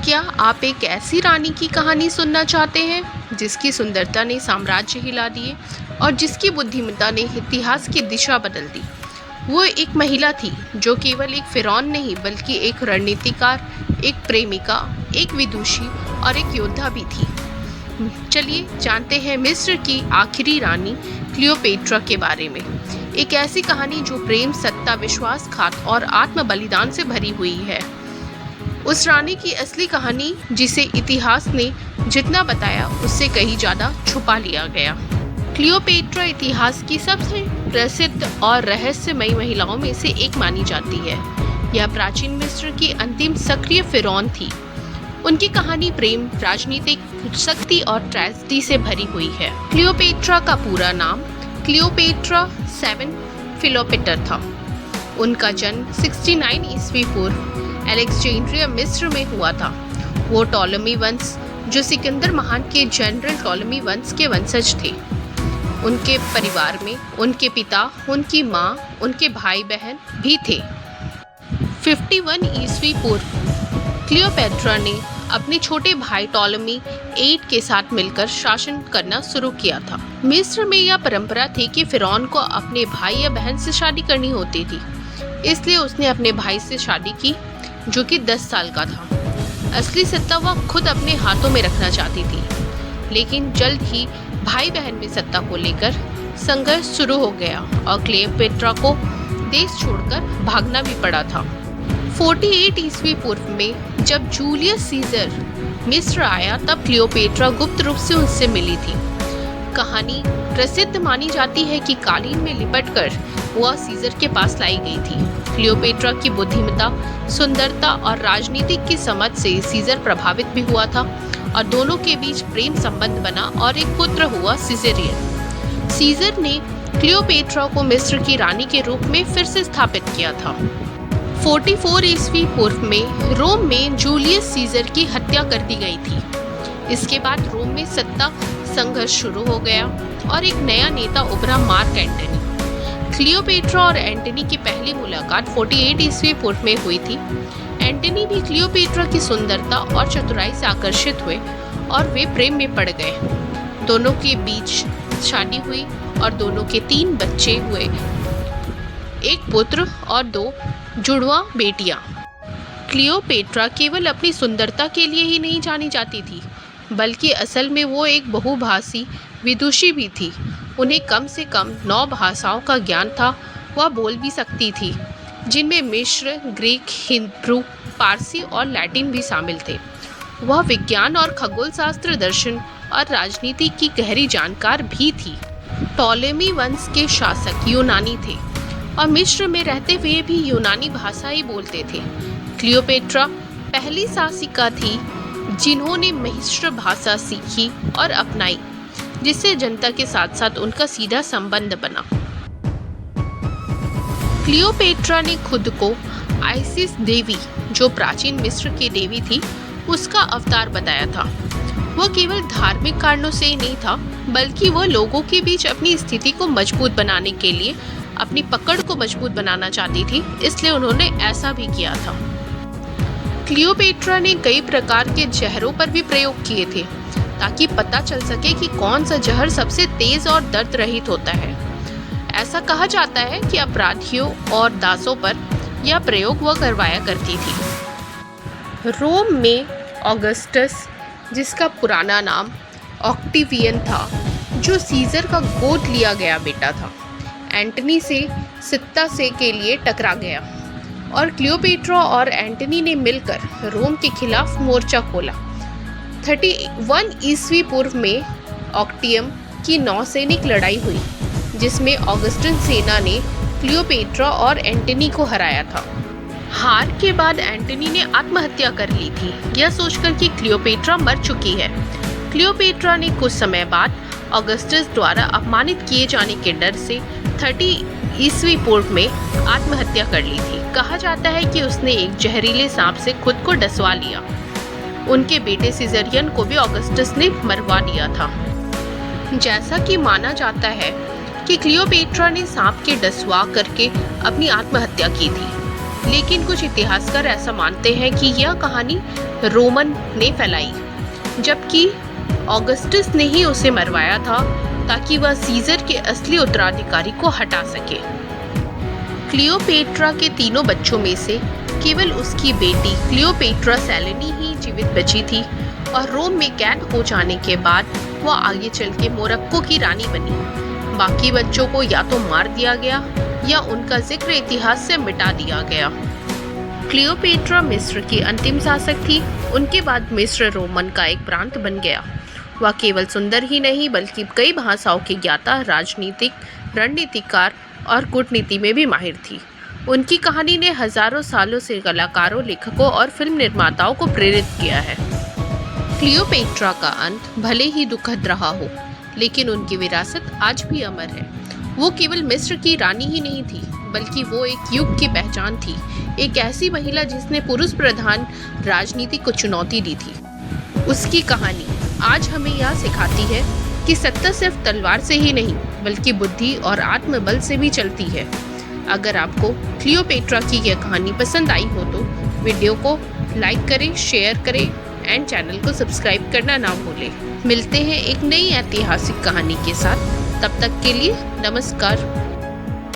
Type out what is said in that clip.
क्या आप एक ऐसी रानी की कहानी सुनना चाहते हैं जिसकी सुंदरता ने साम्राज्य हिला दिए और जिसकी बुद्धिमत्ता ने इतिहास की दिशा बदल दी। वो एक महिला थी जो केवल एक फिरौन नहीं बल्कि एक रणनीतिकार, एक प्रेमिका, एक विदुषी और एक योद्धा भी थी। चलिए जानते हैं मिस्र की आखिरी रानी क्लियोपेट्रा के बारे में। एक ऐसी कहानी जो प्रेम, सत्ता, विश्वासघात और आत्म बलिदान से भरी हुई है। उस रानी की असली कहानी जिसे इतिहास ने जितना बताया उससे कहीं ज़्यादा छुपा लिया गया। क्लियोपेट्रा इतिहास की सबसे प्रसिद्ध और रहस्यमयी महिलाओं में से एक मानी जाती है। यह प्राचीन मिस्र की अंतिम सक्रिय फिरौन थी। उनकी कहानी प्रेम, राजनीतिक शक्ति और ट्रेजेडी से भरी हुई है। क्लियोपेट्रा का पूरा नाम क्लियोपेट्रा 7 फिलोपेटर था। उनका जन्म 69 ईस्वी पूर्व अलेक्जेंड्रिया मिस्र में हुआ था। वो टॉलेमी वंश जो सिकंदर महान के जनरल टॉलेमी वंश के वंशज थे। उनके परिवार में उनके पिता, उनकी माँ, उनके भाई बहन भी थे। 51 ईस्वी पूर्व क्लियोपेट्रा ने अपने छोटे भाई टॉलेमी 8 के साथ मिलकर शासन करना शुरू किया था। मिस्र में यह परंपरा थी कि फिरौन को अपने भाई या बहन से शादी करनी होती थी, इसलिए उसने अपने भाई से शादी की जो कि 10 साल का था। असली सत्ता वह खुद अपने हाथों में रखना चाहती थी, लेकिन जल्द ही भाई बहन में सत्ता को लेकर संघर्ष शुरू हो गया और क्लियोपेट्रा को देश छोड़कर भागना भी पड़ा था। 48 ईस्वी पूर्व में जब जूलियस सीजर मिस्र आया तब क्लियोपेट्रा गुप्त रूप से उससे मिली थी। कहानी प्रसिद्ध मानी जाती है कि कालीन में लिपटकर वह सीजर के पास लाई गई थी। क्लियोपेट्रा की बुद्धिमत्ता, सुंदरता और राजनीतिक की समझ से सीजर प्रभावित भी हुआ था और दोनों के बीच प्रेम संबंध बना और एक पुत्र हुआ सीजरियन। सीजर ने क्लियोपेट्रा को मिस्र की रानी के रूप में फिर से स्थापित किया था। 44 ईस्वी पूर्व में रोम में जूलियस सीजर की हत्या कर दी गई थी। इसके बाद रोम में सत्ता संघर्ष शुरू हो गया और एक नया नेता उभरा, मार्क एंटनी। क्लियोपेट्रा और एंटनी की पहली मुलाकात 48 ईस्वी पूर्व में हुई थी। एंटनी भी क्लियोपेट्रा की सुंदरता और चतुराई से आकर्षित हुए और वे प्रेम में पड़ गए। दोनों के बीच शादी हुई और दोनों के 3 बच्चे हुए, एक पुत्र और 2 जुड़वा बेटियां। क्लियोपेट्रा केवल अपनी सुंदरता के लिए ही नहीं जानी जाती थी, बल्कि असल में वो एक बहुभाषी विदुषी भी थी। उन्हें कम से कम 9 भाषाओं का ज्ञान था। वह बोल भी सकती थी, जिनमें मिस्र, ग्रीक, हिब्रू, पारसी और लैटिन भी शामिल थे। वह विज्ञान और खगोल शास्त्र, दर्शन और राजनीति की गहरी जानकार भी थी। टॉलेमी वंश के शासक यूनानी थे और मिस्र में रहते हुए भी यूनानी भाषा ही बोलते थे। क्लियोपेट्रा पहली शासिका थी जिन्होंने मिस्र भाषा सीखी और अपनाई, जिससे जनता के साथ साथ उनका सीधा संबंध बना। क्लियोपेट्रा ने खुद को आइसिस देवी, जो प्राचीन मिस्र की देवी थी, उसका अवतार बताया था। वह केवल धार्मिक कारणों से ही नहीं था, बल्कि वह लोगों के बीच अपनी स्थिति को मजबूत बनाने के लिए अपनी पकड़ को मजबूत बनाना चाहती थी, इसलिए उन्होंने ऐसा भी किया था। क्लियोपेट्रा ने कई प्रकार के जहरों पर भी प्रयोग किए थे ताकि पता चल सके कि कौन सा जहर सबसे तेज और दर्द रहित होता है। ऐसा कहा जाता है कि अपराधियों और दासों पर यह प्रयोग वह करवाया करती थी। रोम में ऑगस्टस, जिसका पुराना नाम ऑक्टिवियन था, जो सीजर का गोद लिया गया बेटा था, एंटनी से सत्ता से के लिए टकरा गया और क्लियोपेट्रा और एंटनी ने मिलकर रोम के खिलाफ मोर्चा खोला। 31 ईस्वी पूर्व में ऑक्टियम की नौसैनिक लड़ाई हुई, जिसमें ऑगस्टन सेना ने क्लियोपेट्रा और एंटनी को हराया था। हार के बाद एंटनी ने आत्महत्या कर ली थी, यह सोचकर कि क्लियोपेट्रा मर चुकी है। क्लियोपेट्रा ने कुछ समय बाद ऑगस्टस द्वारा अपमानित किए जाने के डर से 30 ईस्वी पूर्व में आत्महत्या कर ली थी। कहा जाता है कि उसने एक जहरीले सांप से खुद को डसवा लिया। उनके बेटे सीजरियन को भी ऑगस्टस ने मरवा दिया था। जैसा कि माना जाता है कि क्लियोपेट्रा ने सांप के डसवा करके अपनी आत्महत्या की थी। लेकिन कुछ इतिहासकार ऐसा मानते हैं कि यह कहानी रोमन ने फैलाई, जबकि ऑगस्टस ने ही उसे मरवाया था ताकि वह सीजर के असली उत्तराधिकारी को हटा सके। क्लियोपेट्रा के तीनों बच्चों में से केवल उसकी बेटी क्लियोपेट्रा सेलेनी ही जीवित बची थी और रोम में कैद हो जाने के बाद वह आगे चल के मोरक्को की रानी बनी। बाकी बच्चों को या तो मार दिया गया या उनका जिक्र इतिहास से मिटा दिया गया। क्लियोपेट्रा मिस्र की अंतिम शासक थी। उनके बाद मिस्र रोमन का एक प्रांत बन गया। वह केवल सुंदर ही नहीं बल्कि कई भाषाओं की ज्ञाता, राजनीतिक, रणनीतिकार और कूटनीति में भी माहिर थी। उनकी कहानी ने हजारों सालों से कलाकारों, लेखकों और फिल्म निर्माताओं को प्रेरित किया है। क्लियोपेट्रा का अंत भले ही दुखद रहा हो, लेकिन उनकी विरासत आज भी अमर है। वो केवल मिस्र की रानी ही नहीं थी, बल्कि वो एक युग की पहचान थी, एक ऐसी महिला जिसने पुरुष प्रधान राजनीति को चुनौती दी थी। उसकी कहानी आज हमें यह सिखाती है कि सत्ता सिर्फ तलवार से ही नहीं बल्कि बुद्धि और आत्मबल से भी चलती है। अगर आपको क्लियोपेट्रा की यह कहानी पसंद आई हो तो वीडियो को लाइक करें, शेयर करें एंड चैनल को सब्सक्राइब करना ना भूलें। मिलते हैं एक नई ऐतिहासिक कहानी के साथ। तब तक के लिए नमस्कार।